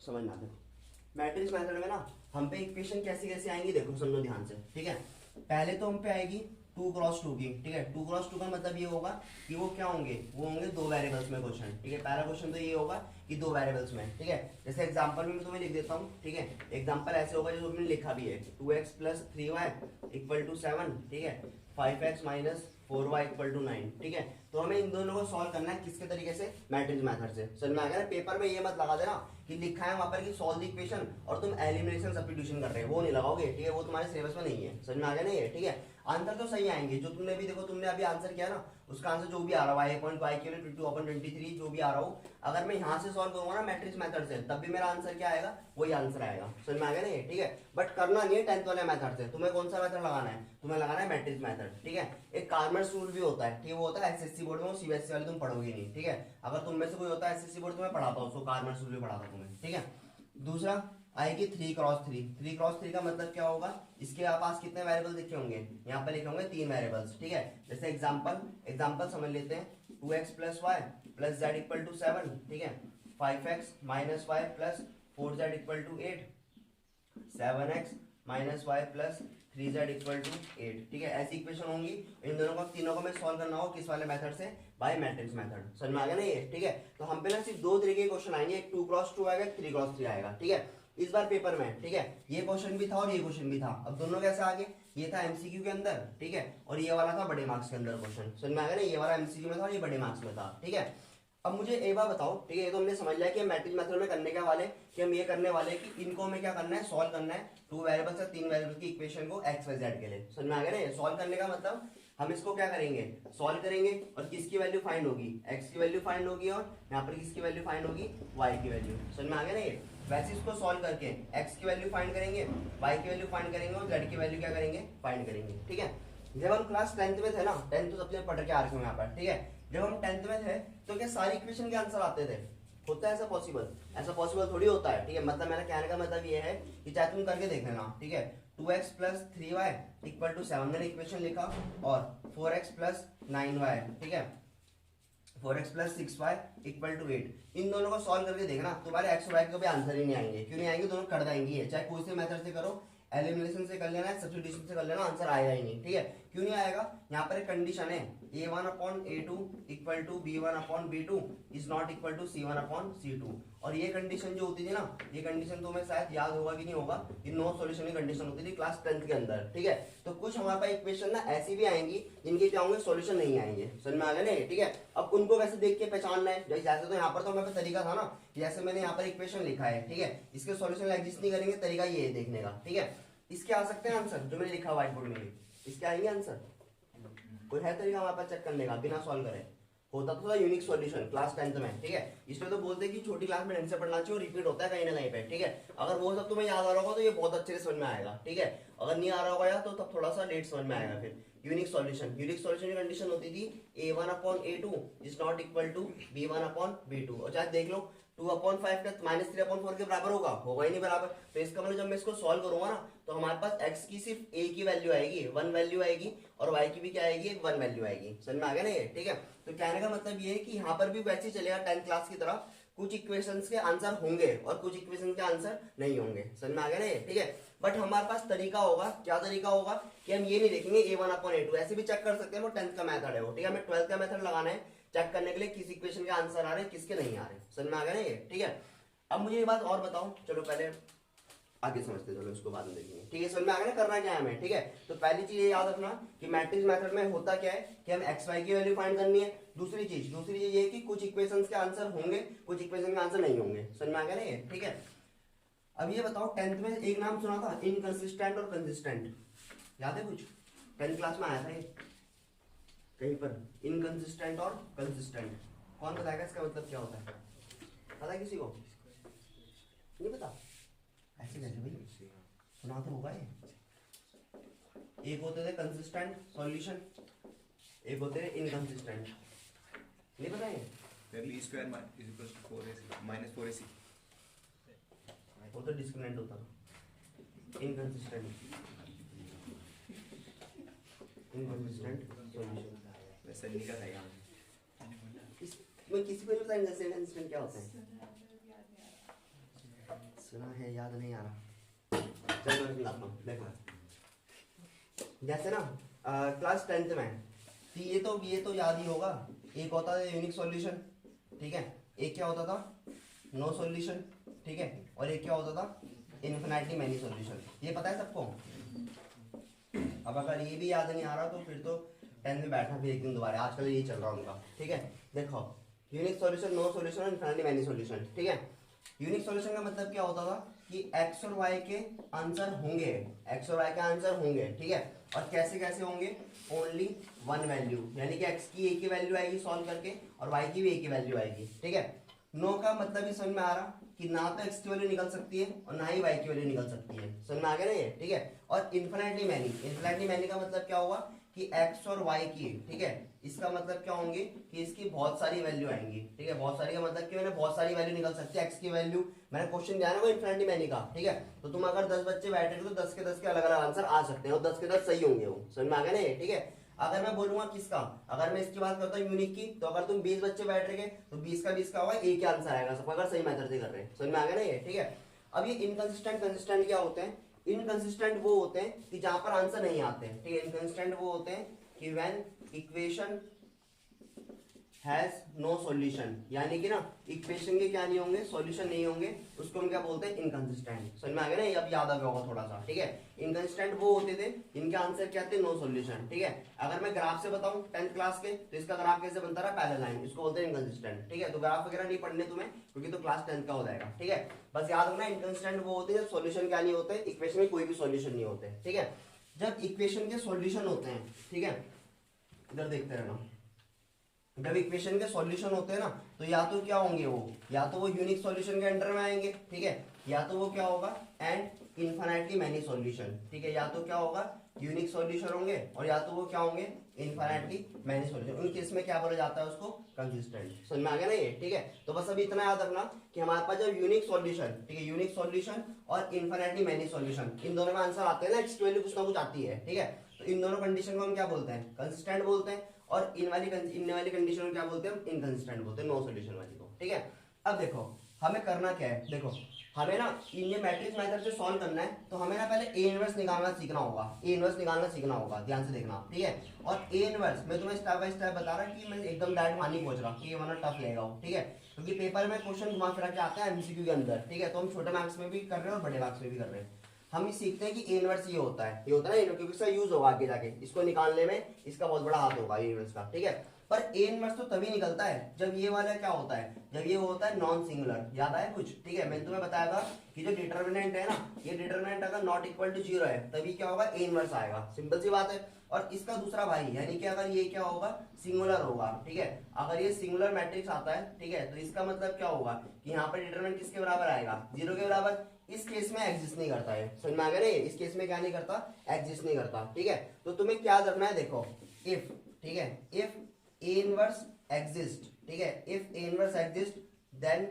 समझना। देखो matrix method में ना हम पे इक्वेशन कैसी कैसी आएंगी, देखो समझो ध्यान से, ठीक है। पहले तो हम पे आएगी 2x2 की, ठीक है। 2x2 का मतलब ये होगा कि वो क्या होंगे, वो होंगे दो वेरिएबल्स में क्वेश्चन, ठीक है। पहला क्वेश्चन तो ये होगा कि दो वेरिएबल्स में, ठीक है। जैसे एग्जांपल में मैं तुम्हें लिख देता हूँ, ठीक है। एग्जांपल ऐसे होगा जो तुमने लिखा भी है, 2x + 3y = 7, ठीक है। 5x - 4y = 9, ठीक है। तो हमें इन दोनों को सॉल्व करना है किसके तरीके से, मैट्रिक्स मेथड से। समझ में आ गया ना। पेपर में ये मत लगा देना कि लिखा है वहां पर कि सॉल्व द इक्वेशन और तुम एलिमिनेशन सब्स्टिट्यूशन कर रहे हो, वो नहीं लगाओगे, ठीक है। वो तुम्हारे सिलेबस में नहीं है। समझ में आ गया ना ये, ठीक है। आंसर तो सही आएंगे, जो तुमने भी देखो, तुमने अभी आंसर किया ना, उसका आंसर जो भी आ रहा है y/y3 जो भी आ रहा हो, अगर मैं यहाँ से सॉल्व करूंगा ना मैट्रिक्स मेथड से, तब भी मेरा आंसर क्या आएगा, वही आंसर आएगा। समझ में आ गया ना ये, ठीक है। बट करना नहीं है 10th वाले मेथड से। तुम्हें कौन सा मेथड लगाना है, तुम्हें लगाना है मैट्रिक्स मेथड, ठीक है। एक कार्मर्स रूल भी होता है, ठीक है। वो होता है एसएससी बोर्ड में, सीबीएसई वाले तुम पढ़ोगे नहीं, ठीक है। अगर तुम में से कोई होता है एसएससी बोर्ड, तुम्हें पढ़ाता हूँ, उसको कार्मर्स रूल भी पढ़ाता तुम्हें, ठीक है। दूसरा आएगी 3x3। 3x3 का मतलब क्या होगा, इसके पास कितने वेरिएबल लिखे होंगे, यहाँ पे लिखे होंगे 3 वेरिएबल्स, ठीक है। जैसे एग्जांपल समझ लेते हैं, 2x + y + z = 7, ठीक है। 5x - y + 4z = 8, 7x - y + 3z = 8, ठीक है। ऐसी इक्वेशन होंगी। इन दोनों को, तीनों को मैं सॉल्व करना होगा किस वाले मेथड से, बाय मैट्रिक्स मेथड। समझ में आ गया ना ये, ठीक है। तो हम पे ना सिर्फ दो तरीके के क्वेश्चन आएंगे, एक 2x2 आएगा, एक 3x3 आएगा, ठीक है। इस बार पेपर में, ठीक है, ये क्वेश्चन भी था और ये क्वेश्चन भी था। अब दोनों कैसे आगे, ये था एमसीक्यू के अंदर, ठीक है, और ये वाला था बड़े मार्क्स के अंदर क्वेश्चन। समझ में आ गया ना, ये वाला एमसीक्यू में था और ये बड़े मार्क्स में था, ठीक है। अब मुझे एक बार बताओ, ठीक है, ये तो हमने समझ लिया कि मैट्रिक्स मेथड में करने क्या वाले, कि हम ये करने वाले कि इनको हमें क्या करना है, सॉल्व करना है 2 वेरिएबल्स या 3 वेरिएबल की इक्वेशन को x y z के लिए। समझ में आ गया ना। सॉल्व करने का मतलब हम इसको क्या करेंगे, सॉल्व करेंगे और किसकी वैल्यू फाइंड होगी, x की वैल्यू फाइंड होगी और यहाँ पर किसकी वैल्यू फाइंड होगी, y की वैल्यू। समझ में आ गया ना ये। वैसे इसको सॉल्व करके x की वैल्यू फाइंड करेंगे, y की वैल्यू फाइंड करेंगे और z की वैल्यू क्या करेंगे, फाइंड करेंगे, ठीक है। जब हम क्लास 10th में थे ना, 10th तो सबसे पढ़ के आ रखे हैं यहाँ पर, ठीक है। जब हम 10th में थे तो क्या सारी इक्वेशन के आंसर आते थे, होता है ऐसा पॉसिबल, ऐसा पॉसिबल थोड़ी होता है, ठीक है। मतलब मेरा कहने का मतलब ये है कि चाहे तुम करके देख लेना, ठीक है। 2x + 3y = 7 मैंने इक्वेशन लिखा, और 4x + 9y, ठीक है, 4x + 6y = 8। इन दोनों को सॉल्व करके देखना, तुम्हारे x और y के भी आंसर ही नहीं आएंगे। क्यों नहीं आएंगे, दोनों कट जाएंगे, चाहे कोई से मेथड से करो, एलिमिनेशन से कर लेना, सब्स्टिट्यूशन से कर लेना, आंसर आएगा ही नहीं, ठीक है। क्यों नहीं आएगा, यहाँ पर एक कंडीशन है, a1/a2 = b1/b2 is not equal to c1/c2। और ये कंडीशन जो होती थी ना, ये कंडीशन तुम्हें शायद याद होगा कि नहीं होगा, ये नो सॉल्यूशन की कंडीशन होती थी क्लास 10th के अंदर, ठीक है। तो कुछ हमारे पास इक्वेशन ना ऐसी भी आएंगी जिनके क्या होंगे, सॉल्यूशन नहीं आएंगे। समझ में आ गया ना, ठीक है। अब उनको कैसे देख के पहचानना है, जैसे तो यहाँ पर तो हमारे पास तरीका था ना, जैसे मैंने यहाँ पर इक्वेशन लिखा है, ठीक है, इसके सॉल्यूशन एग्जिस्ट नहीं करेंगे, तरीका ये है देखने का, ठीक है। इसके आ सकते हैं आंसर, जो मैंने लिखा व्हाइट बोर्ड में, इसके आएंगे आंसर। कोई है तरीका हमारे पास चेक करने का बिना सॉल्व करे, होता तो था यूनिक सॉल्यूशन क्लास 10th में, ठीक है। इसलिए तो बोलते हैं कि छोटी क्लास में ढंग से पढ़ना चाहिए और रिपीट होता है कहीं ना कहीं पे, ठीक है। अगर वो सब तुम्हें याद आ रहा होगा तो ये बहुत अच्छे से समझ में आएगा, ठीक है। अगर नहीं आ रहा होगा यार तो तब थोड़ा सा लेट समझ में आएगा। फिर यूनिक सॉल्यूशन की कंडीशन होती थी a1/a2 is not equal to b1/b2, और चाहे देख लो 2/5 -3/4 के बराबर होगा ही नहीं बराबर। तो इसका मतलब जब मैं इसको सॉल्व करूंगा ना, तो हमारे पास x की सिर्फ a की वैल्यू आएगी, 1 वैल्यू आएगी, और y की भी क्या आएगी, 1 वैल्यू आएगी। समझ में आ गया ना ये, ठीक है। तो कहने का मतलब ये है कि यहाँ पर भी वैसे ही चलेगा 10th क्लास की तरह, कुछ इक्वेशंस के आंसर होंगे और कुछ इक्वेशन के आंसर नहीं होंगे। समझ में आ गया ना ये, ठीक है। बट हमारे पास तरीका होगा, क्या तरीका होगा, कि हम ये नहीं देखेंगे a1/a2, ऐसे भी चेक कर सकते हैं, वो 10th का मेथड है वो, ठीक है। हमें 12th का मेथड लगाना है चेक करने के लिए किस इक्वेशन के आंसर आ रहे हैं, किसके नहीं आ रहे। समझ में आ गया ना ये, ठीक है। अब मुझे ये बात और बताओ, चलो पहले आगे समझते, चलो इसको बाद में देखेंगे, ठीक है। समझ में आ गया ना करना क्या है हमें, ठीक है। तो पहली चीज ये याद रखना कि मैट्रिक्स मेथड में होता क्या है कि हम एक्स वाई की वैल्यू फाइंड करनी है। दूसरी चीज ये है कि कुछ इक्वेशंस के आंसर होंगे, कुछ इक्वेशन के आंसर नहीं होंगे। समझ में आ गया ना ये, ठीक है। अब ये बताओ 10th में एक नाम सुना था, इनकंसिस्टेंट और कंसिस्टेंट, याद है कुछ, 10th क्लास में आया था ये कहीं पर, इनकंसिस्टेंट और कंसिस्टेंट। कौन बताएगा इसका मतलब क्या होता है, पता है किसी को, नहीं पता, ऐसे कैसे भाई, सुना तो होगा ये। एक होते थे कंसिस्टेंट सॉल्यूशन, एक होते थे इनकंसिस्टेंट, नहीं पता ये। b² = 4ac -4ac, वो तो डिस्क्रिमिनेंट होता था, इनकंसिस्टेंट सॉल्यूशन। वैसे लिखा था यहाँ, इसमें किसी को नहीं पता इनकंसिस्टेंट क्या होता है, सुना है, याद नहीं आ रहा। चलो मैं सुनाता हूँ, देखो जैसे ना क्लास 10th में ये तो याद ही होगा। एक होता था यूनिक सॉल्यूशन, ठीक है, एक क्या होता था नो सॉल्यूशन, ठीक है, और एक क्या होता था इन्फिनिटली मैनी सॉल्यूशन। ये पता है सबको। अब अगर ये भी याद नहीं आ रहा तो फिर तो 10th में बैठना फिर एक दिन दोबारा, आजकल यही चल रहा उनका, ठीक है। देखो यूनिक सॉल्यूशन, नो सॉल्यूशन और इन्फिनिटली मैनी सॉल्यूशन, ठीक है। यूनिक सॉल्यूशन का मतलब क्या होता था कि x और y के आंसर होंगे, x और y के आंसर होंगे, ठीक है। और कैसे कैसे होंगे, ओनली वन वैल्यू, यानी कि x की एक ही वैल्यू आएगी सॉल्व करके और y की भी एक ही वैल्यू आएगी, ठीक है। नो का मतलब ही समझ में आ रहा कि ना तो x की वैल्यू निकल सकती है और ना ही y की वैल्यू निकल सकती है, समझ में आ गया ना ये, ठीक है। और इन्फिनिटली मैनी का मतलब क्या होगा कि x और y की, ठीक है, इसका मतलब क्या होंगे कि इसकी बहुत सारी वैल्यू आएंगी, ठीक है। बहुत सारी का मतलब कि मैंने बहुत सारी वैल्यू निकल सकती है, x की वैल्यू, मैंने क्वेश्चन दिया ना वो इन्फिनिटली मैनी का, ठीक है। तो तुम अगर 10 बच्चे बैठे हो तो 10 के 10 के अलग अलग आंसर आ सकते हैं और 10 के 10 सही होंगे, वो समझ में आ गया ना ये, ठीक है। अगर मैं बोलूंगा किसका, अगर मैं इसकी बात करता हूँ यूनिक की, तो अगर तुम 20 बच्चे बैठ रहे तो 20 का 20 का होगा, एक ही आंसर आएगा सब, अगर सही मेथड से कर रहे हैं, समझ में आ गया ना ये, ठीक है। अब ये इनकंसिस्टेंट कंसिस्टेंट क्या होते हैं, इनकंसिस्टेंट वो होते हैं कि जहां पर आंसर नहीं आते हैं, ठीक है। इनकंसिस्टेंट वो होते हैं कि when equation has no solution, यानी कि ना इक्वेशन के क्या नहीं होंगे, सॉल्यूशन नहीं होंगे, उसको हम क्या बोलते हैं इनकंसिस्टेंट, समझ में आ गया ना ये, अब याद आ गया होगा थोड़ा सा, ठीक है। इनकंसिस्टेंट वो होते थे इनके आंसर क्या थे, नो सॉल्यूशन, ठीक है। अगर मैं ग्राफ से बताऊं 10th क्लास के, तो इसका ग्राफ कैसे बनता रहा, पैरेलल लाइन, इसको बोलते हैं इनकंसिस्टेंट, ठीक है। तो ग्राफ वगैरह नहीं पढ़ने तुम्हें, क्योंकि तो क्लास 10th का हो जाएगा, ठीक है। बस याद रखना इनकंसिस्टेंट वो होते हैं सॉल्यूशन क्या नहीं होते, इक्वेशन में कोई भी सॉल्यूशन नहीं होते, ठीक है। जब इक्वेशन के सॉल्यूशन होते हैं, ठीक है, इधर देखते रहना, जब इक्वेशन के सॉल्यूशन होते हैं ना, तो या तो क्या होंगे वो, या तो वो यूनिक सॉल्यूशन के अंडर में आएंगे, ठीक है, या तो वो क्या होगा एंड इन्फिनिटली मैनी सॉल्यूशन, ठीक है। या तो क्या होगा यूनिक सॉल्यूशन होंगे और या तो वो क्या होंगे इन्फिनिटली मैनी सॉल्यूशन। उन केस में क्या बोला जाता है उसको, कंसिस्टेंट, समझ में आ गया ना ये, ठीक है। तो बस अभी इतना याद रखना कि हमारे पास जब यूनिक सॉल्यूशन, ठीक है, यूनिक सॉल्यूशन और इन्फिनिटली मैनी सॉल्यूशन, इन दोनों में आंसर आते हैं ना, एक्स की वैल्यू कुछ ना कुछ आती है, ठीक है। तो इन दोनों कंडीशन को हम क्या बोलते हैं, कंसिस्टेंट बोलते हैं, और इन वाली कंडीशन को क्या बोलते हैं, हम इनकंसिस्टेंट बोलते हैं, नो सॉल्यूशन वाली को, ठीक है। अब देखो हमें करना क्या है, देखो हमें ना ये मैट्रिक्स मेथड से सॉल्व करना है, तो हमें ना पहले ए इनवर्स निकालना सीखना होगा, ए इनवर्स निकालना सीखना होगा, ध्यान से देखना, ठीक है। और ए इनवर्स मैं तुम्हें स्टेप बाय स्टेप बता रहा कि मैं एकदम डायरेक्ट वहां नहीं पहुंच रहा कि ये वरना टफ लगेगा, ठीक है, क्योंकि पेपर में क्वेश्चन घुमा फिरा के आता है एमसीक्यू के अंदर, ठीक है। तो हम छोटे मार्क्स में भी कर रहे हैं और बड़े मार्क्स में भी कर रहे हैं। हम ये सीखते हैं कि ए इनवर्स ये होता है, ये होता है ना, क्योंकि इसका यूज होगा आगे जाके, इसको निकालने में इसका बहुत बड़ा हाथ होगा ए इनवर्स का, ठीक है। पर ए इनवर्स तो तभी निकलता है जब ये वाला क्या होता है, जब ये होता है नॉन सिंगुलर, याद आया कुछ, ठीक है। मैंने तुम्हें बताया था कि जो डिटरमिनेंट है ना, ये डिटरमिनेंट अगर नॉट इक्वल टू 0 है तभी क्या होगा, ए इनवर्स आएगा, सिंपल सी बात है। और इसका दूसरा भाई यानी कि अगर ये क्या होगा, सिंगुलर होगा, ठीक है, अगर ये सिंगुलर मैट्रिक्स आता है, ठीक है, तो इसका मतलब क्या होगा कि यहाँ पर डिटरमिनेंट किसके बराबर आएगा, 0 के बराबर। इस केस में एग्जिस्ट नहीं करता है, समझ में आ गया ना, इस केस में क्या नहीं करता, एग्जिस्ट नहीं करता, ठीक है। तो तुम्हें क्या करना है, देखो इफ, ठीक है, इफ ए इनवर्स एग्जिस्ट, ठीक है, if A inverse exist then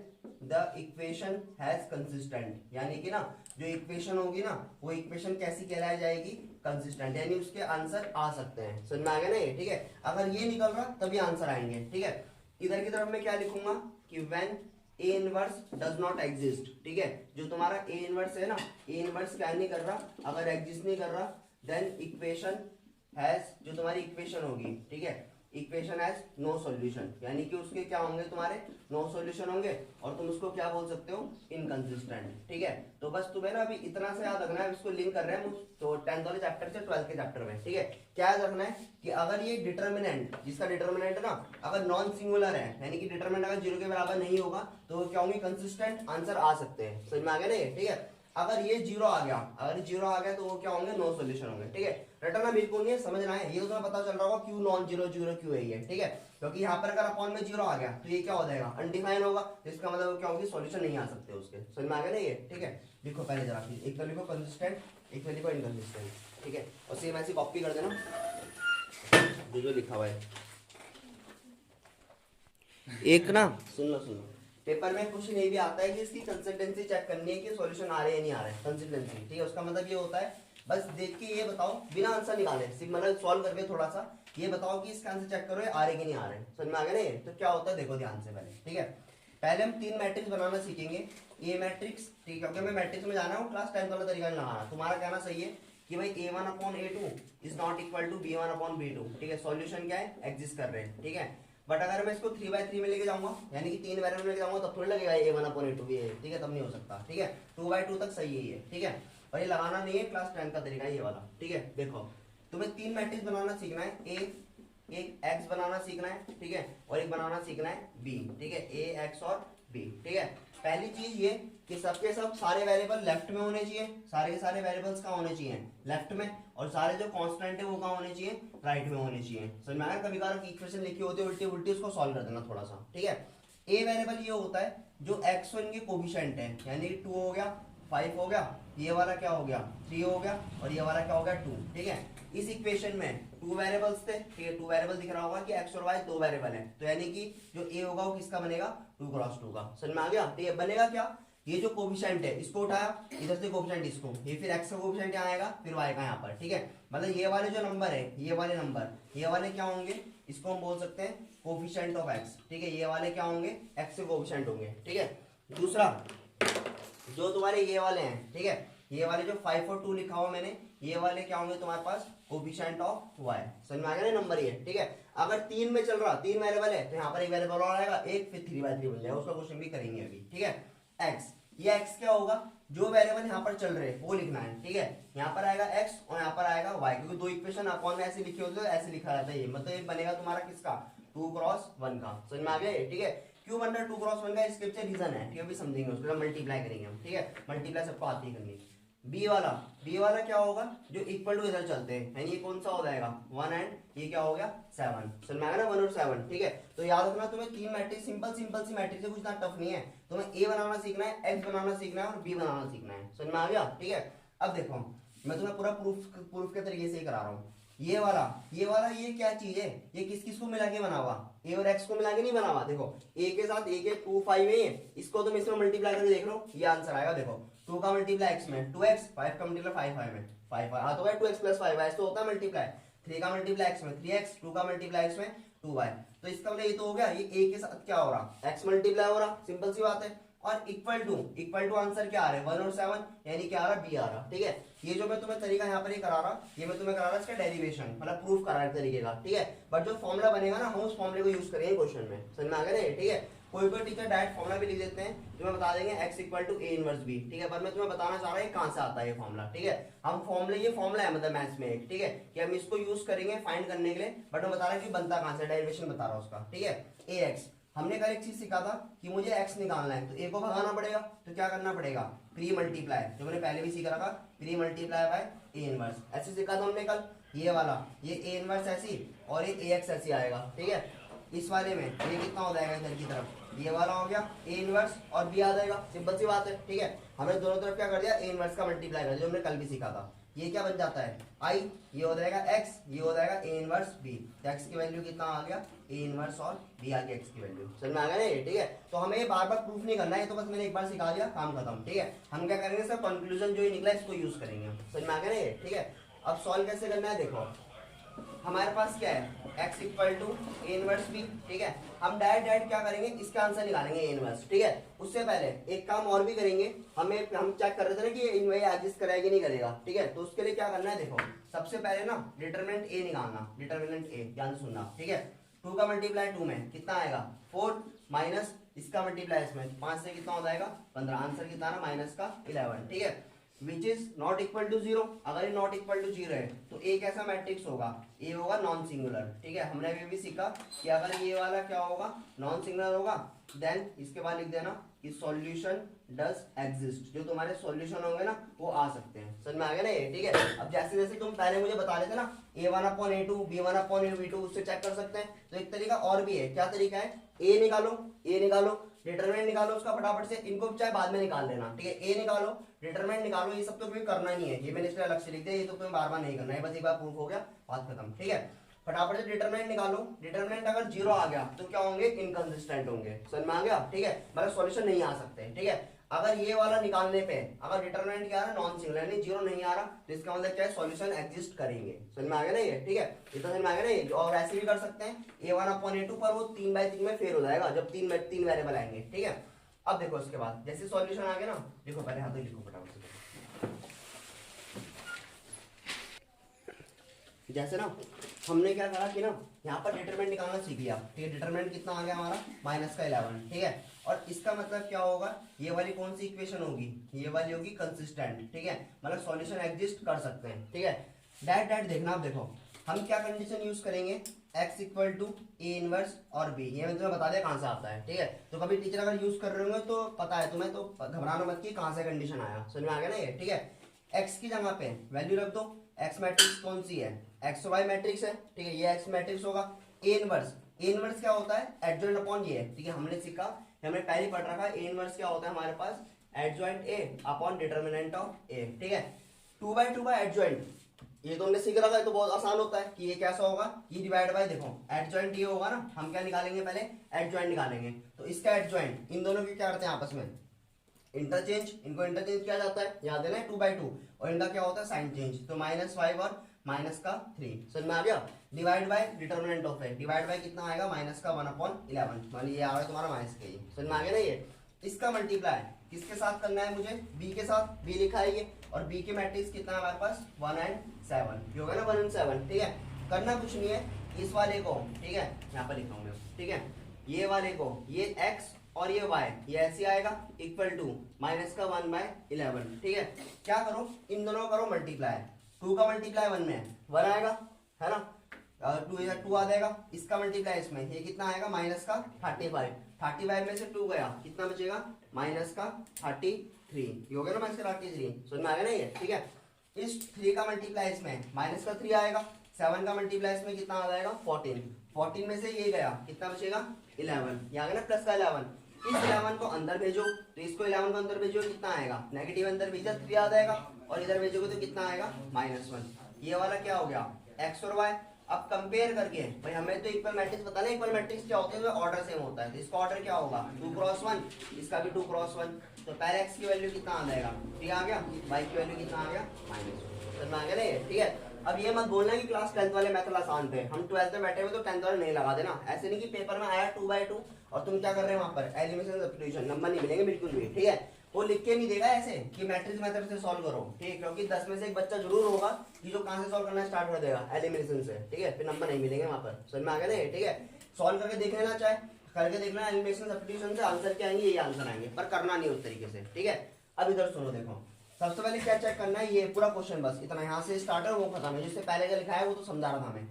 the equation has consistent, यानी कि ना जो इक्वेशन होगी ना वो इक्वेशन कैसी कहलाई जाएगी, कंसिस्टेंट, यानी उसके आंसर आ सकते हैं, समझ में आ गया ना ये, ठीक है। अगर ये निकल रहा तभी आंसर आएंगे, ठीक है। इधर की तरफ मैं क्या लिखूंगा कि when A inverse does not exist, ठीक है, जो तुम्हारा ए इनवर्स है ना, ए इनवर्स क्या नहीं कर रहा, अगर एग्जिस्ट नहीं कर रहा, देन इक्वेशन हैज, जो तुम्हारी इक्वेशन होगी, ठीक है, इक्वेशन हैज नो सॉल्यूशन, यानी कि उसके क्या होंगे, तुम्हारे नो सॉल्यूशन होंगे, और तुम उसको क्या बोल सकते हो, इनकंसिस्टेंट, ठीक है। तो बस तुम्हें ना अभी इतना से याद रखना है, इसको लिंक कर रहे हैं तो 10th वाले चैप्टर से 12th के चैप्टर में, ठीक है। क्या याद रखना है कि अगर ये डिटरमिनेंट, जिसका डिटरमिनेंट है ना, अगर नॉन सिंगुलर है, यानी कि डिटरमिनेंट अगर 0 के बराबर नहीं होगा, तो वो क्या होंगे, कंसिस्टेंट आंसर आ सकते हैं, समझ में आ गया ना ये, ठीक है। अगर ये 0 आ गया, अगर 0 आ गया तो वो क्या होंगे, नो सॉल्यूशन होंगे, ठीक है। रटना बिल्कुल नहीं है, समझना है, ये तो तुम्हें पता चल रहा होगा क्यों नॉन 0 0 क्यों है ये, ठीक है। क्योंकि यहाँ पर अगर अपॉन में 0 आ गया तो ये क्या हो जाएगा, अनडिफाइन होगा, तो इसका मतलब क्या होगी, सॉल्यूशन नहीं आ सकते उसके, समझ में आ गया ना ये, ठीक है। लिखो पहले जरा, एक तो लिखो कंसिस्टेंट, एक तो लिखो इनकंसिस्टेंट, ठीक है, और सेम ऐसी कॉपी कर देना जो लिखा हुआ है। एक ना सुन लो, पेपर में क्वेश्चन ये भी आता है कि इसकी कंसिस्टेंसी चेक करनी है कि सॉल्यूशन आ रहे हैं या नहीं आ रहे, कंसिस्टेंसी, ठीक है। उसका मतलब ये होता है बस देख के ये बताओ, बिना आंसर निकाले, सिर्फ मतलब सॉल्व करके थोड़ा सा ये बताओ कि इसका आंसर चेक करो ये आ रहे कि नहीं आ रहे, समझ में आ गया ना ये। तो क्या होता है देखो ध्यान से पहले, ठीक है, पहले हम 3 मैट्रिक्स बनाना सीखेंगे, ए मैट्रिक्स, ठीक है, क्योंकि मैं मैट्रिक्स में जाना हूँ, क्लास 10 वाला तरीका नहीं लगाना। तुम्हारा कहना सही है कि भाई a1/a2 is not equal to b1/b2, ठीक है, सॉल्यूशन क्या है, एग्जिस्ट कर रहे हैं, ठीक है। बट अगर मैं इसको 3/3 में लेके जाऊंगा, यानी कि 3 वेरिएबल लेके जाऊंगा, तब थोड़ी लगेगा a1/a2 भी है, ठीक है, तब नहीं हो सकता, ठीक है। 2/2 तक सही है ये, ठीक है, और ये लगाना नहीं है, क्लास 10 का तरीका है ये वाला, ठीक है। देखो तुम्हें 3 मैट्रिक्स बनाना सीखना है, एक एक्स बनाना सीखना है, ठीक है, और एक बनाना सीखना है बी, ठीक है, ए एक्स और बी, ठीक है। पहली चीज ये कि सबके सब सारे वेरिएबल लेफ्ट में होने चाहिए, सारे के सारे वेरिएबल्स कहाँ होने चाहिए, लेफ्ट में, और सारे जो कांस्टेंट है वो कहाँ होने चाहिए, राइट में होने चाहिए। समझ में आया? कभी कभार इक्वेशन लिखी होती है उल्टी उल्टी, उसको सॉल्व कर देना थोड़ा सा, ठीक है। ए वेरिएबल ये होता है जो एक्स और इनके कोफिशिएंट है, यानी 2 हो गया, 5 हो गया, ये वाला क्या हो गया, 3 हो गया, और ये वाला क्या हो गया, 2, ठीक है। इस इक्वेशन में 2 वेरिएबल्स थे, ठीक है, 2 वेरिएबल दिख रहा होगा कि x और y 2 वेरिएबल है, तो यानी कि जो a होगा वो किसका बनेगा, 2x2 का। समझ में आ गया? ठीक है, बनेगा क्या, ये जो कोफिशिएंट है इसको उठाया, इधर से कोफिशिएंट इसको, ये फिर x का कोफिशिएंट यहाँ आएगा, फिर y का यहाँ पर, ठीक है। मतलब ये वाले जो नंबर है, ये वाले नंबर, ये वाले क्या होंगे, इसको हम बोल सकते हैं कोफिशिएंट ऑफ x, ठीक है, ये वाले क्या होंगे, x के कोफिशिएंट होंगे, ठीक है। दूसरा जो तुम्हारे ये वाले हैं, ठीक है, ये वाले जो 5 और 2 लिखा हुआ मैंने, ये वाले क्या होंगे तुम्हारे पास, कोफिशिएंट ऑफ y। समझ में आ गया ना नंबर ये, ठीक है। अगर 3 में चल रहा, 3 वेरिएबल है, तो यहाँ पर एक वेरिएबल और आएगा, एक, फिर 3/3 बन जाएगा, उसका क्वेश्चन भी करेंगे अभी, ठीक है। x, ये x क्या होगा, जो वेरिएबल यहाँ पर चल रहे हैं वो लिखना है, ठीक है। यहाँ पर आएगा x और यहाँ पर आएगा y, क्योंकि दो इक्वेशन अपॉन में ऐसे लिखे होते हैं, ऐसे लिखा रहता है ये, मतलब ये बनेगा तुम्हारा किसका, 2x1 का। समझ में आ गया ये, ठीक है। क्यों बन रहा है 2x1 का, इसके पीछे रीजन है, ठीक है, अभी समझेंगे, उसको मल्टीप्लाई करेंगे हम, ठीक है, मल्टीप्लाई सबको आती है करनी। बी वाला क्या होगा, जो इक्वल टू इधर चलते हैं, यानी ये कौन सा हो जाएगा, 1 एंड ये क्या हो गया 7। समझ में आएगा ना, 1 और 7, ठीक है। तो याद रखना तुम्हें 3 मैट्रिक्स, सिंपल सी मैट्रिक्स है, कुछ इतना टफ नहीं है, तुम्हें ए बनाना सीखना है, एक्स बनाना सीखना है और बी बनाना सीखना है। समझ में आ गया, ठीक है। अब देखो मैं तुम्हें पूरा प्रूफ के तरीके से ही करा रहा हूँ। ये वाला ये क्या चीज है, ये किस किस को मिला के बना हुआ, ए और एक्स को मिला के नहीं बना हुआ। देखो ए के साथ ए के 2 5 है, इसको तुम इसमें मल्टीप्लाई करके देख लो, ये आंसर आएगा। देखो 2 का मल्टीप्लाई x में 2x, 5 का मल्टीप्लाई 5 में 5, हाँ तो 2x + 5 ऐसे तो होता है मल्टीप्लाई। 3 का मल्टीप्लाई x में 3x, 2 का मल्टीप्लाई x में 2y, तो इसका मतलब ये तो हो गया, ये a के साथ क्या हो रहा, x मल्टीप्लाई हो रहा, सिंपल सी बात है। और इक्वल टू आंसर क्या आ रहा है, 1 और 7, यानी क्या आ रहा, b आ रहा, ठीक है। ये जो मैं तुम्हें तरीका यहाँ पर करा रहा, ये मैं तुम्हें करा रहा इसका डेरिवेशन, मतलब प्रूफ करा रहा तरीके का, ठीक है। बट जो फॉर्मूला बनेगा ना, हम उस फॉर्मूले को यूज करेंगे क्वेश्चन में। समझ में आ गया, ठीक है। कोई टीचर डायरेक्ट फॉर्मूला भी लिख देते हैं, तुम्हें बता देंगे x = a इनवर्स b, ठीक है। पर मैं तुम्हें बताना चाह रहा हूँ कहाँ से आता है ये फॉर्मूला, ठीक है। हम ये फॉर्मूला है मतलब मैथ्स में एक, ठीक है, कि हम इसको यूज करेंगे फाइंड करने के लिए, बट मैं बता रहा हूँ कि बनता कहाँ से, डेरिवेशन बता रहा हूँ उसका, ठीक है। ax, हमने कल एक चीज सीखा था कि मुझे x निकालना है, तो a को भगाना पड़ेगा, तो क्या करना पड़ेगा, प्री मल्टीप्लाई, जो मैंने पहले भी सीखा था, pre multiply by a inverse, ऐसे सीखा था हमने कल। ये वाला ये a इनवर्स ऐसी और ये ax ऐसी आएगा, ठीक है। इस वाले में ये कितना हो जाएगा, इधर की तरफ ये वाला हो गया a इनवर्स और b आ जाएगा, सिंपल सी बात है, ठीक है। हमने दोनों तरफ क्या कर दिया, a इनवर्स का मल्टीप्लाई कर दिया, जो हमने कल भी सीखा था। ये क्या बन जाता है i, ये हो जाएगा x, ये हो जाएगा a इनवर्स b, तो x की वैल्यू कितना आ गया, a इनवर्स और b आ गया x की वैल्यू। समझ में आ गया ना ये, ठीक है। तो हमें ये बार बार प्रूफ नहीं करना है, ये तो बस मैंने एक बार सिखा दिया, काम खत्म, ठीक है। हम क्या करेंगे सर, कंक्लूजन जो ये निकला इसको यूज करेंगे। समझ में आ गया ना ये, ठीक है। अब सॉल्व कैसे करना है, देखो हमारे पास क्या है, x = a इनवर्स b, ठीक है। हम डायरेक्ट क्या करेंगे, इसका आंसर निकालेंगे a इनवर्स, ठीक है। उससे पहले एक काम और भी करेंगे, हम चेक कर रहे थे ना कि ये एग्जिस्ट करेगा कि नहीं करेगा, ठीक है। तो उसके लिए क्या करना है, देखो सबसे पहले ना डिटरमिनेंट a निकालना, डिटरमिनेंट a ध्यान से सुनना, ठीक है। 2 का मल्टीप्लाई 2 में कितना आएगा 4, माइनस इसका मल्टीप्लाई इसमें 5 से कितना हो जाएगा 15, आंसर कितना ना माइनस का 11, ठीक है। Which is not equal to 0, अगर ये नॉट इक्वल टू 0 है तो ए कैसा मैट्रिक्स होगा, ए होगा नॉन सिंगुलर, ठीक है। हमने अभी भी सीखा कि अगर ये वाला क्या होगा, नॉन सिंगुलर होगा, देन इसके बाद लिख देना कि सॉल्यूशन डज एग्जिस्ट, जो तुम्हारे सॉल्यूशन होंगे ना वो आ सकते हैं। समझ में आ गया ना ये, ठीक है। अब जैसे जैसे तुम पहले मुझे बता रहे थे ना a1/a2 b1/a2, उससे चेक कर सकते हैं। तो एक तरीका और भी है, क्या तरीका है, ए निकालो, डिटरमिनेंट निकालो उसका फटाफट से, इनको चाहे बाद में निकाल लेना, ठीक है। ए निकालो, डिटरमिनेंट निकालो, ये सब तो तुम्हें करना नहीं है, ये मैंने इसलिए अलग से लिख दिया, ये तो तुम्हें बार बार नहीं करना है, बस एक बार प्रूफ हो गया, बात खत्म, ठीक है। फटाफट से डिटरमिनेंट निकालो, डिटरमिनेंट अगर 0 आ गया तो क्या होंगे, इनकंसिस्टेंट होंगे। समझ में आ गया, ठीक है, मतलब सॉल्यूशन नहीं आ सकते, ठीक है। अगर ये वाला निकालने पे अगर डिटरमिनेंट क्या है, नॉन सिंगुलर यानी 0 नहीं आ रहा, तो इसका मतलब क्या है, सॉल्यूशन एग्जिस्ट करेंगे। समझ में आ गया ना ये, ठीक है, इतना समझ में आ गया ना ये। और ऐसे भी कर सकते हैं a1/a2 पर वो 3/3 में फेल हो जाएगा जब तीन वेरिएबल आएंगे, ठीक है। अब देखो उसके बाद जैसे सॉल्यूशन आ गया ना, देखो पहले हाथ लिखो फटाफट से। जैसे ना हमने क्या करा कि ना यहाँ पर डिटरमिनेंट निकालना सीख लिया, ठीक है। डिटरमिनेंट कितना आ गया हमारा -11, ठीक है। और इसका मतलब क्या होगा, ये वाली कौन सी इक्वेशन होगी, ये वाली होगी कंसिस्टेंट, ठीक है। मतलब सॉल्यूशन एग्जिस्ट कर सकते हैं, ठीक है। डायरेक्ट देखना, आप देखो हम क्या कंडीशन यूज करेंगे, x equal to A inverse और b, ये मैं तुम्हें बता दिया कहाँ से आता है, ठीक है। तो कभी टीचर अगर यूज कर रहे होंगे तो पता है तुम्हें, तो घबराना मत कि कहाँ से कंडीशन आया, समझ में आ गया ना ये, ठीक है। x की जगह पे वैल्यू रख दो, x मैट्रिक्स कौन सी है, x y मैट्रिक्स है, ठीक है। ये x मैट्रिक्स होगा। ए इनवर्स क्या होता है, एडजॉइंट अपॉन ये है, ठीक है। हमने सीखा, हमने पहले पढ़ रखा, ए इनवर्स क्या होता है हमारे पास, adjoint A upon determinant of A, ठीक है। 2/2 का एडजॉइंट, ये तो हमने सीख रखा है, तो बहुत आसान होता है कि ये कैसा होगा, ये डिवाइड बाय, देखो एडजॉइंट ये होगा ना, हम क्या निकालेंगे पहले, एडजॉइंट निकालेंगे। तो इसका एडजॉइंट, इन दोनों की क्या करते हैं आपस में इंटरचेंज, इनको इंटरचेंज किया जाता है, याद है ना 2/2, और इनका क्या होता है साइन चेंज, तो -5 और -3, समझ में आ गया। Divide by determinant of A, divide by कितना आएगा, -1/11, मान ये आ रहा है तुम्हारा माइनस के, समझ में आ गया ना ये। इसका मल्टीप्लाई किसके साथ करना है मुझे, b के साथ, b लिखा है ये, और b के मैट्रिक्स कितना है हमारे पास 1 and 7, जो है ना 1 and 7, ठीक है। करना कुछ नहीं है, इस वाले को, ठीक है, यहाँ पर लिखा हूँ मैं, ठीक है। ये वाले को, ये x और ये y, ये ऐसे आएगा इक्वल टू -1/11, ठीक है। क्या करो, इन दोनों को करो मल्टीप्लाई, 2 का मल्टीप्लाई 1 में 1 आएगा, है ना, 2 आ जाएगा, इसका मल्टीप्लाई इसमें, ये कितना आएगा -35 में से 2 गया, कितना बचेगा -33, ये हो गया ना -33, समझ में आ गया ना ये, ठीक है। इस 3 का मल्टीप्लाई इसमें -3 आएगा, 7 का मल्टीप्लाई इसमें कितना आ जाएगा 14 में से ये गया, कितना बचेगा 11, ये आ गया ना प्लस का 11। इस 11 को अंदर भेजो, तो इसको 11 को अंदर भेजो, कितना आएगा, नेगेटिव अंदर भेजा 3 आ जाएगा, और इधर भेजोगे तो कितना आएगा -1। ये वाला क्या हो गया, x और y। अब कंपेयर करके भाई, हमें तो इक्वल मैट्रिक्स पता नहीं, इक्वल मैट्रिक्स क्या होते हैं, ऑर्डर सेम होता है, तो इसका ऑर्डर क्या होगा 2 क्रॉस 1, इसका भी 2 क्रॉस 1। तो पहले x की वैल्यू कितना आ जाएगा 3 आ गया, y की वैल्यू कितना आ गया -1, समझ में आ गया ना ये, ठीक है। अब ये मत बोलना कि क्लास 10th वाले मेथड आसान थे, हम 12th में बैठे हुए तो 10th वाले नहीं लगा देना, ऐसे नहीं कि पेपर में आया 2/2 और तुम क्या कर रहे हो वहां पर एलिमिनेशन सब्स्टिट्यूशन, नंबर नहीं मिलेंगे बिल्कुल भी, ठीक है। वो लिख के नहीं देगा ऐसे कि मैट्रिक्स मेथड से सॉल्व करो, ठीक है, क्योंकि 10 में से एक बच्चा जरूर होगा कि जो कहां से सॉल्व करना स्टार्ट कर देगा, एलिमिनेशन से, ठीक है, फिर नंबर नहीं मिलेंगे वहां पर, समझ में आ गया ना, ठीक है। सॉल्व करके देख लेना, चाहे करके देख लेना, एलिमिनेशन सब्स्टिट्यूशन से आंसर क्या आएंगे, यही आंसर आएंगे, पर करना नहीं उस तरीके से, ठीक है। अब इधर सुनो, देखो सबसे पहले क्या चेक करना है, ये पूरा क्वेश्चन बस इतना, यहाँ से स्टार्ट है वो खत्म है, जिससे पहले जो लिखा है वो तो समझा रहा था मैं।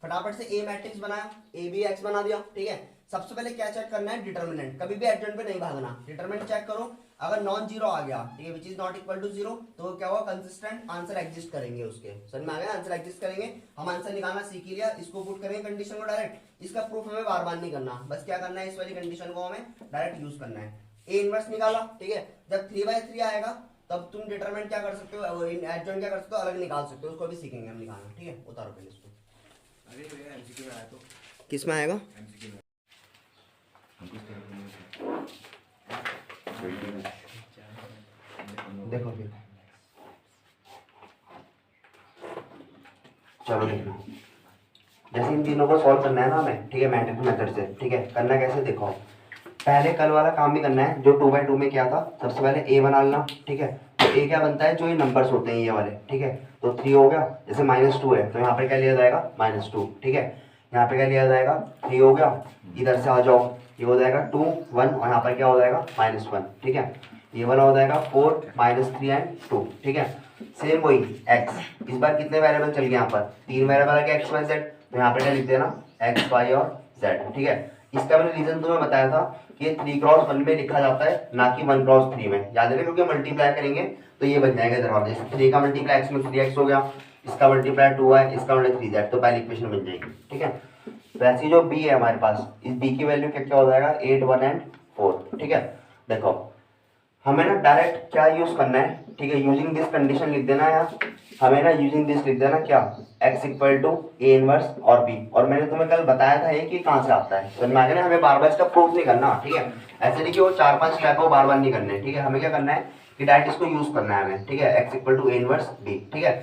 फटाफट से ए मैट्रिक्स बनाया, ए बी एक्स बना दिया, ठीक है। सबसे पहले क्या चेक करना है, डिटरमिनेंट, कभी भी एडजॉइंट पे नहीं भागना, डिटरमिनेंट चेक करो, अगर नॉन जीरो आ गया, ठीक है, which is not equal to 0, तो क्या होगा कंसिस्टेंट आंसर एग्जिस्ट करेंगे उसके, समझ में आ गया, आंसर एग्जिस्ट करेंगे। हम आंसर निकालना सीख ही लिया, इसको पुट करेंगे कंडीशन को डायरेक्ट, इसका प्रूफ हमें बार बार नहीं करना, बस क्या करना है, इस वाली कंडीशन को हमें डायरेक्ट यूज करना है। ए इनवर्स निकाला, ठीक है, जब 3/3 आएगा तब तुम डिटरमिनेंट क्या कर सकते हो, एडजॉइंट क्या कर सकते हो, अलग निकाल सकते हो, उसको भी सीखेंगे हम निकालना, ठीक है। उतारो पहले इसको, अरे भैया एमसीक्यू में आया तो, किस में आएगा, एमसीक्यू में देखो फिर, चलो देखो, जैसे इन तीनों को सॉल्व करना है ना हमें, ठीक है, मैट्रिक्स मेथड से, ठीक है। करना कैसे देखो, पहले कल वाला काम भी करना है जो 2/2 में किया था। सबसे पहले ए बना लेना, ठीक है। तो ए क्या बनता है, जो ये नंबर्स होते हैं ये वाले, ठीक है। तो 3 हो गया, जैसे -2 है तो यहाँ पे क्या लिया जाएगा -2, ठीक है। यहाँ पे क्या लिया जाएगा 3 हो गया, इधर से आ जाओ, ये हो जाएगा 2 1, और यहाँ पर क्या हो जाएगा -1, ठीक है। ये वाला हो जाएगा 4 -3 एंड 2, ठीक है। सेम वही x, इस बार कितने वेरिएबल चल गए यहाँ पर, 3 वेरिएबल है x y z, तो यहाँ पे क्या लिख देना x y और z, ठीक है। इसका मैंने रीजन तुम्हें बताया था कि ये 3x1 में लिखा जाता है, ना कि 1x3 में, याद है ना, क्योंकि मल्टीप्लाई करेंगे तो ये बन जाएगा दरवाजे, 3 का मल्टीप्लाई x में 3x हो गया, इसका मल्टीप्लाई 2 है, इसका मल्टीप्लाई 3z, तो पहली इक्वेशन बन जाएगी, ठीक है। वैसे जो b है हमारे पास, इस b की वैल्यू क्या क्या हो जाएगा 8 1 एंड 4, ठीक है। देखो हमें ना डायरेक्ट क्या यूज करना है, ठीक है, यूजिंग दिस कंडीशन लिख देना है, हमें ना यूजिंग दिस लिख देना क्या, x equal to A inverse और b, और मैंने तुम्हें कल बताया था ये कि कहाँ से आता है, समझ में आ गया ना। हमें बार बार इसका प्रूफ नहीं करना, ठीक है, ऐसे नहीं कि वो 4-5 स्टेप को बार बार नहीं करने, ठीक है। हमें क्या करना है कि डायरेक्ट इसको यूज करना है हमें, ठीक है, x equal to A inverse b, ठीक है।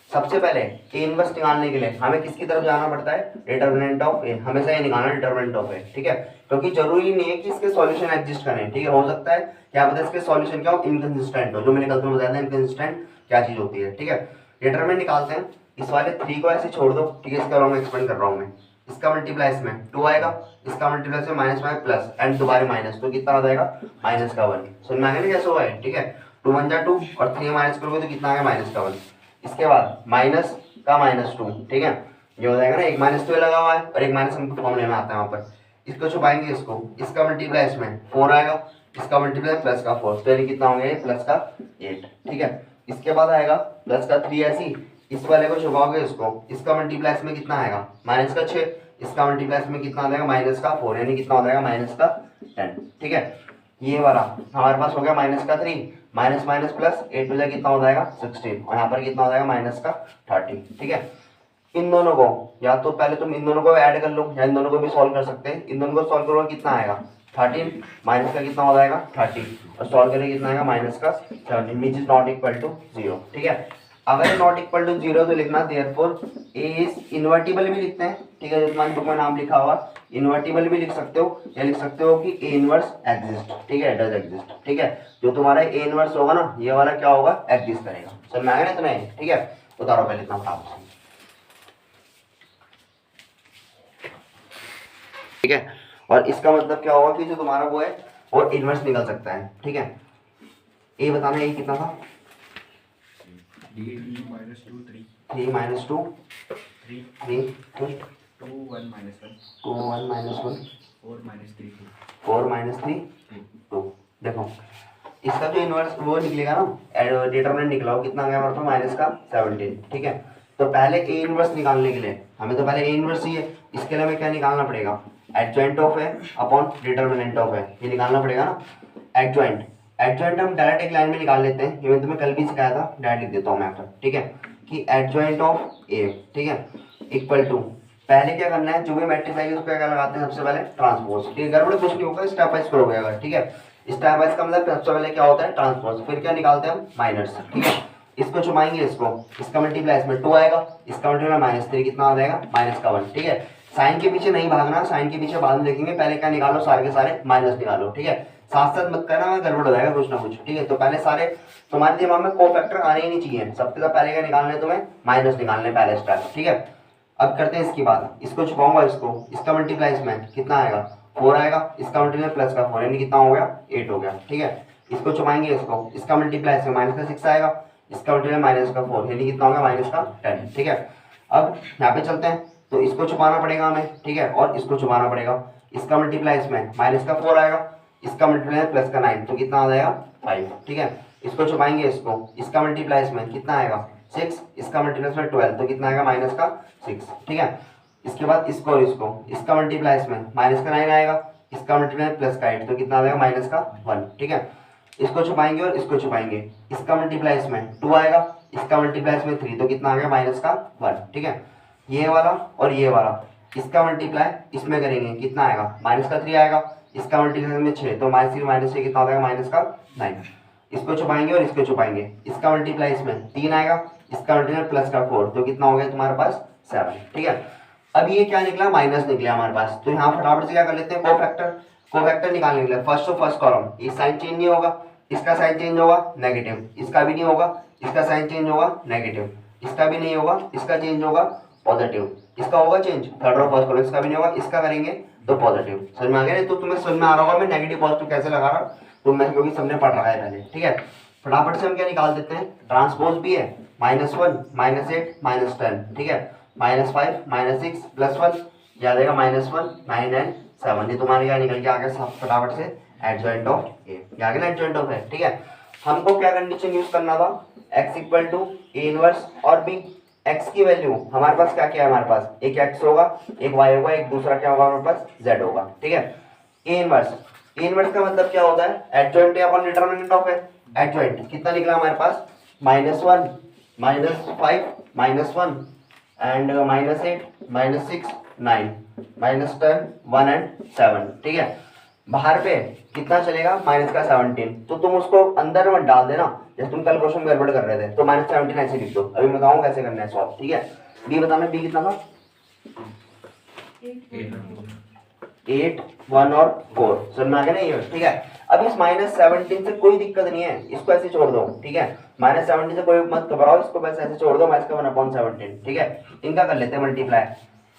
सबसे पहले ए इनवर्स निकालने के लिए हमें किसकी तरफ जाना पड़ता है, डिटर्मिनेंट ऑफ ए, हमेशा ये निकालना डिटर्मिनेंट ऑफ ए, ठीक है, क्योंकि जरूरी नहीं है कि इसके सॉल्यूशन एग्जिस्ट करें, ठीक है, हो सकता है क्या पता इसके सॉल्यूशन क्या हो, इनकंसिस्टेंट हो, जो मैंने कल तुम्हें बताया था इनकंसिस्टेंट क्या चीज होती है, ठीक है। डिटर्मिनेंट निकालते हैं, इस वाले 3 को ऐसे छोड़ दो, ठीक है, इसका मैं एक्सपेंड कर रहा हूँ मैं, इसका मल्टीप्लाई इसमें 2 आएगा, इसका मल्टीप्लाई इसमें -5 प्लस एंड दोबारा माइनस, तो कितना आ जाएगा माइनस का 1, समझ में आ गया ना कैसे हुआ है, ठीक है। 2 1 जा 2 और 3 माइनस करोगे तो कितना आ गया माइनस का 1, इसके बाद माइनस का -2, ठीक है, ये हो जाएगा ना, एक -2 लगा हुआ है और एक माइनस हमको फॉर्मूले में आता है वहां पर, इसको छुपाएंगे इसको, इसका मल्टीप्लाई इसमें 4 आएगा, इसका मल्टीप्लाई प्लस का 4, तो ये कितना हो गया प्लस का 8, ठीक है। इसके बाद आएगा प्लस का 3 ऐसी, इस वाले को छुपाओगे इसको, इसका मल्टीप्लाई इसमें कितना आएगा माइनस का 6, इसका मल्टीप्लाई इसमें कितना आ जाएगा माइनस का 4, यानी कितना हो जाएगा माइनस का 10, ठीक है। ये वाला हमारे पास हो गया माइनस का 3, माइनस माइनस प्लस 8 हो जाएगा, कितना हो जाएगा 16, और यहाँ पर कितना हो जाएगा माइनस का 30, ठीक है। इन दोनों को या तो पहले तुम इन दोनों को ऐड कर लो या इन दोनों को भी सॉल्व कर सकते हैं, इन दोनों को सॉल्व करोगे कितना आएगा 13, माइनस का कितना हो जाएगा 30, और सॉल्व करेंगे कितना आएगा माइनस का 17, which is not equal to 0, ठीक है। अगर नॉट इक्वल टू 0 तो लिखना देयरफॉर ए इज इन्वर्टिबल भी लिखते हैं, ठीक है, जो तुम्हारे बुक में नाम लिखा हुआ इन्वर्टिबल भी लिख सकते हो, या लिख सकते हो कि ए इनवर्स एग्जिस्ट, ठीक है, डज एग्जिस्ट, ठीक है, जो तुम्हारा ए इनवर्स होगा ना ये वाला क्या होगा एग्जिस्ट करेगा, समझ में आ गया ना तुम्हें, ठीक है। उतारो पहले इतना फटाफट, ठीक है, और इसका मतलब क्या होगा कि जो तुम्हारा वो है वो इनवर्स निकल सकता है, ठीक है। ए बताना ये कितना था, 3 -2 3 3 -2 3 3 2 1 -1 2 1 -1 4 -3 2 4 -3 2, देखो इसका जो इनवर्स वो निकलेगा ना, डिटरमिनेंट निकला हो कितना आ गया हमारे पास माइनस का 17, ठीक है। तो पहले ए इनवर्स निकालने के लिए हमें तो पहले ए इनवर्स ही है, इसके लिए हमें क्या निकालना पड़ेगा, एडजॉइंट ऑफ है अपॉन डिटरमिनेंट ऑफ है, ये निकालना पड़ेगा ना। एडजॉइंट एडजॉइंट हम डायरेक्ट एक लाइन में निकाल लेते हैं, ये मैं तुम्हें कल भी सिखाया था, डायरेक्ट लिख देता हूँ मैं यहाँ, ठीक है, कि एडजॉइंट ऑफ ए, ठीक है, इक्वल टू, पहले क्या करना है जो भी मैट्रिक्स आएगी उसको क्या लगाते हैं सबसे पहले ट्रांसपोज, ठीक है, गड़बड़ कुछ नहीं होगा, स्टेप वाइज करोगे अगर, ठीक है, स्टेप वाइज का मतलब सबसे पहले क्या होता है ट्रांसपोज, फिर क्या निकालते हैं हम माइनस, ठीक है, इसको छुपाएंगे इसको, इसका मल्टीप्लाई इसमें 2 आएगा, इसका मल्टीप्लाई -3 कितना आ जाएगा माइनस का 1, ठीक है। साइन के पीछे नहीं भागना, साइन के पीछे बाद में देखेंगे, पहले क्या निकालो सारे के सारे माइनस निकालो, ठीक है, साथ साथ मत करना गड़बड़ हो जाएगा कुछ ना कुछ, ठीक है। तो पहले सारे तुम्हारे दिमाग में कोफैक्टर आने ही नहीं चाहिए, सबसे पहले क्या निकालना है तुम्हें माइनस निकालने पहले स्टेप, ठीक है। अब करते हैं इसकी बात, इसको छुपाऊंगा इसको, इसका मल्टीप्लाई इसमें कितना आएगा 4 आएगा, इसका मल्टीप्लाई प्लस का 4 यानी कितना हो गया 8 हो गया, ठीक है। इसको छुपाएंगे इसको, इसका मल्टीप्लाई इसमें माइनस का 6 आएगा, इसका मल्टीप्लाई माइनस का 4 यानी कितना हो गया माइनस का 10, ठीक है। अब यहाँ पे चलते हैं, तो इसको छुपाना पड़ेगा हमें, ठीक है, और इसको छुपाना पड़ेगा, इसका मल्टीप्लाई इसमें माइनस का 4 आएगा, इसका मल्टीप्लाई प्लस का 9 तो कितना आ जाएगा 5, ठीक है। इसको छुपाएंगे इसको, इसका मल्टीप्लाई इसमें कितना आएगा 6, इसका मल्टीप्लाई इसमें 12 तो कितना आएगा माइनस का 6, ठीक है। इसके बाद इसको और इसको, इसका मल्टीप्लाई इसमें माइनस का 9 आएगा, इसका मल्टीप्लाई प्लस का 8 तो कितना आ जाएगा माइनस का 1, ठीक है। इसको छुपाएंगे और इसको छुपाएंगे, इसका मल्टीप्लाई इसमें 2 आएगा, इसका मल्टीप्लाई इसमें 3 तो कितना आ गया माइनस का 1, ठीक है। ये वाला और ये वाला, इसका मल्टीप्लाई इसमें करेंगे कितना आएगा माइनस का 3 आएगा, इसका मल्टीप्लाई में 6 तो -3 कितना हो जाएगा माइनस का 9। इसको छुपाएंगे और इसको छुपाएंगे, इसका मल्टीप्लाई इसमें 3 आएगा, इसका मल्टीप्लाई प्लस का 4 तो कितना हो गया तुम्हारे पास 7, ठीक है। अब ये क्या निकला माइनस निकला हमारे पास, तो यहाँ फटाफट से क्या कर लेते हैं कोफैक्टर निकालने के लिए फर्स्ट टू फर्स्ट कॉलम, ये साइन चेंज नहीं होगा, इसका साइन चेंज होगा नेगेटिव, इसका भी नहीं होगा, इसका साइन चेंज होगा नेगेटिव, इसका भी नहीं होगा, इसका चेंज होगा पॉजिटिव, इसका होगा चेंज थर्ड और फर्स्ट कॉलम, इसका भी नहीं होगा, इसका करेंगे तो पॉजिटिव, समझ में आ गया। तो तुम्हें समझ में आ रहा होगा मैं नेगेटिव पॉजिटिव कैसे लगा रहा हूँ, तो मैं क्योंकि सबने पढ़ रखा है पहले, ठीक है। फटाफट से हम क्या निकाल देते हैं, ट्रांसपोज भी है -1 -8 -10, ठीक है, -5 -6 +1 याद आएगा -1 9 9 7, ये तुम्हारे क्या निकल के आ गया फटाफट से एडजॉइंट ऑफ ए, क्या गया एडजॉइंट ऑफ है, ठीक है। हमको क्या कंडीशन यूज करना था, x equal to A inverse और b, x की वैल्यू हमारे पास क्या क्या है, हमारे पास एक x होगा, एक y होगा, एक दूसरा क्या होगा हमारे पास z होगा, ठीक है। ए इनवर्स का मतलब क्या होता है, एडजॉइंट अपॉन डिटरमिनेंट ऑफ है, एडजॉइंट कितना निकला हमारे पास -1 -5 -1 एंड -8 -6 9 -10 1 एंड 7, ठीक है। बाहर पे कितना चलेगा माइनस का 17, तो तुम उसको अंदर मत डाल देना, जैसे तुम कल क्वेश्चन में गड़बड़ कर रहे थे, तो -17 ऐसे लिख दो। अभी मैं बताऊँ कैसे करना है सॉल्व, ठीक है। बी बताना, बी कितना था? 8 1 और 4 समझ में आ गया ना ये, ठीक है। अब इस -17 से कोई दिक्कत नहीं है, इसको ऐसे छोड़ दो, ठीक है। -17 से कोई मत घबराओ, इसको बस ऐसे छोड़ दो, माइनस का 1/17, ठीक है। इनका कर लेते हैं मल्टीप्लाई,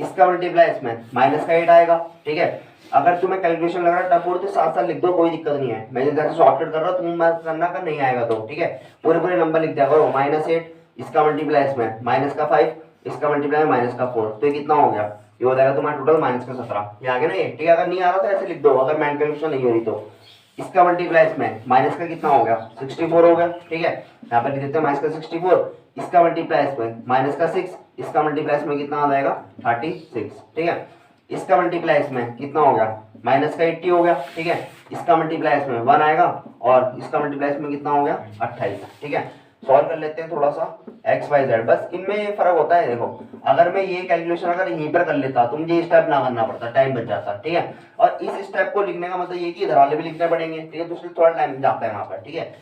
इसका मल्टीप्लाई इसमें माइनस का 8 आएगा, ठीक है। अगर तुम्हें कैलकुलेशन लग रहा है टफ हो तो साथ साथ लिख दो, कोई दिक्कत नहीं है। मैं जैसे शॉर्टकट कर रहा हूँ, तुम करना का नहीं आएगा तो, ठीक है। पूरे पूरे नंबर लिख दिया करो, -8 इसका मल्टीप्लाई इसमें माइनस का 5 इसका मल्टीप्लाई माइनस का 4, तो ये कितना हो गया? ये हो जाएगा तुम्हारा टोटल माइनस का 17। ये आ गया ना ये, ठीक है। अगर नहीं आ रहा तो ऐसे लिख दो, अगर मैन कैलकुलेशन नहीं हो रही तो। इसका मल्टीप्लाई इसमें माइनस का कितना हो गया? 64 हो गया, ठीक है। यहाँ पर लिख देते हैं माइनस का 64, इसका मल्टीप्लाई इसमें माइनस का 6 इसका मल्टीप्लाई इसमें कितना आ जाएगा? 36, ठीक है। इसका मल्टीप्लाई इसमें कितना हो गया? माइनस का 80 हो गया, ठीक है। इसका मल्टीप्लाई इसमें 1 आएगा और इसका मल्टीप्लाई इसमें कितना हो गया? 28, ठीक है। सॉल्व कर लेते हैं थोड़ा सा एक्स वाई जेड, बस इनमें ये फर्क होता है। देखो अगर मैं ये कैलकुलेशन अगर यहीं पर कर लेता तो मुझे ये स्टेप ना करना पड़ता, टाइम बच जाता, ठीक है। और इस स्टेप को लिखने का मतलब ये कि इधर वाले भी लिखने पड़ेंगे, ठीक है, तो उसमें थोड़ा टाइम जाता है वहां पर, ठीक है।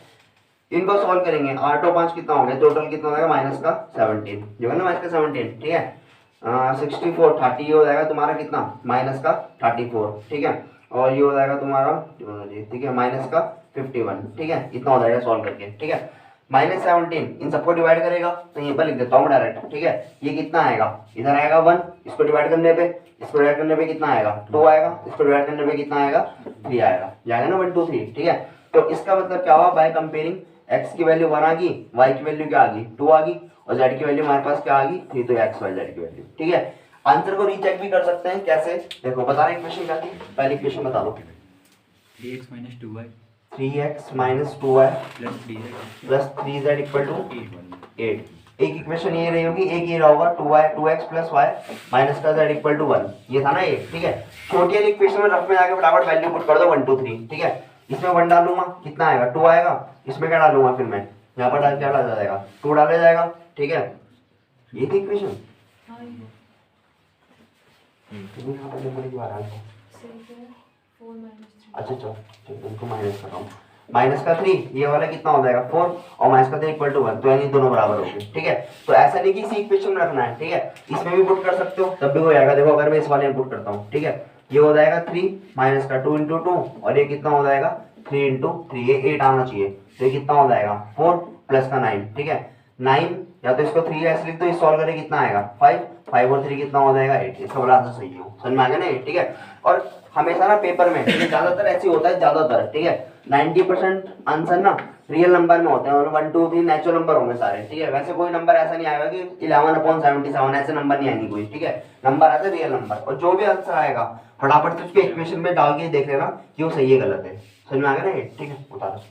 इनको सॉल्व करेंगे, 8 और 5 कितना हो गया? टोटल कितना हो जाएगा? माइनस का 17, जो है ना माइनस का 17, ठीक है। 64 30 हो जाएगा तुम्हारा कितना? माइनस का 34, ठीक है। और ये हो जाएगा तुम्हारा, ठीक है, माइनस का 51, ठीक है। इतना हो जाएगा सॉल्व करके, ठीक है। -17 इन सबको डिवाइड करेगा तो यहीं पर लिख देता हूँ डायरेक्ट, ठीक है। ये कितना आएगा? इधर आएगा 1, इसको डिवाइड करने पे, इसको डिवाइड करने पे कितना आएगा? 2 आएगा, इसको डिवाइड करने पे कितना आएगा? 3 आएगा, जाएगा ना 1 2 3, ठीक है। तो इसका मतलब क्या हुआ? बाय कंपेयरिंग x की वैल्यू 1 आ गई, y की वैल्यू क्या आ गई? 2 आ गई, और z की वैल्यू हमारे पास क्या आ गई? 3, तो x y z की वैल्यू, ठीक है। आंसर को रीचेक भी कर सकते हैं, कैसे? देखो बता रहे इक्वेशन क्या थी, पहली इक्वेशन बता दो। 3x minus 2y 3x minus 2y plus 3z plus 3z equal to 8। 8। एक इक्वेशन ये रही होगी, एक ये रहा होगा 2x प्लस y माइनस का z इक्वल टू 1, ये था ना ये, ठीक है। छोटी वाली इक्वेशन में रफ में जाके फटाफट वैल्यू पुट कर दो 1 2 3, ठीक है। इसमें 1 डालूंगा, कितना आएगा? 2 आएगा। इसमें क्या डालूंगा फिर मैं? यहाँ पर डाल क्या डाला जाएगा? 2 डाला जाएगा, ठीक है। ये थी इक्वेशन। यहाँ पर देखो लिखवा रहा है, अच्छा चलो इनको माइनस कर रहा हूँ। माइनस का 3, ये वाला कितना हो जाएगा? 4, और माइनस का 3 इक्वल टू 1, तो यानी दोनों बराबर हो गए, ठीक है। तो ऐसा नहीं कि इसी इक्वेशन में रखना है, ठीक है, इसमें भी पुट कर सकते हो, तब भी हो जाएगा। देखो अगर मैं इस वाले में पुट करता हूँ, ठीक है, ये हो जाएगा 3 माइनस का 2 इंटू 2, और ये कितना हो जाएगा? 3 इंटू 3, ये 8 आना चाहिए, तो ये कितना हो जाएगा? 4 प्लस का 9, ठीक है। 9 या तो इसको 3 ऐसे लिख दो, इस सॉल्व करें कितना आएगा? 5 5 और 3 कितना हो जाएगा? 8। इसका बड़ा आंसर सही है, समझ में आ गया ना, ठीक है। और हमेशा ना पेपर में ज्यादातर ऐसे होता है, ज्यादातर, ठीक है, 90% आंसर ना रियल नंबर में होते हैं, और 1 2 3 नेचुरल नंबर होंगे सारे, ठीक है। वैसे कोई नंबर ऐसा नहीं आएगा कि 11/77 ऐसे नंबर नहीं आएंगे कोई, ठीक है। नंबर आते रियल नंबर, और जो भी आंसर आएगा फटाफट से उसके इक्वेशन में डाल के देख लेना कि वो सही है गलत है, समझ में आ गया ना ये, ठीक है। बता दो।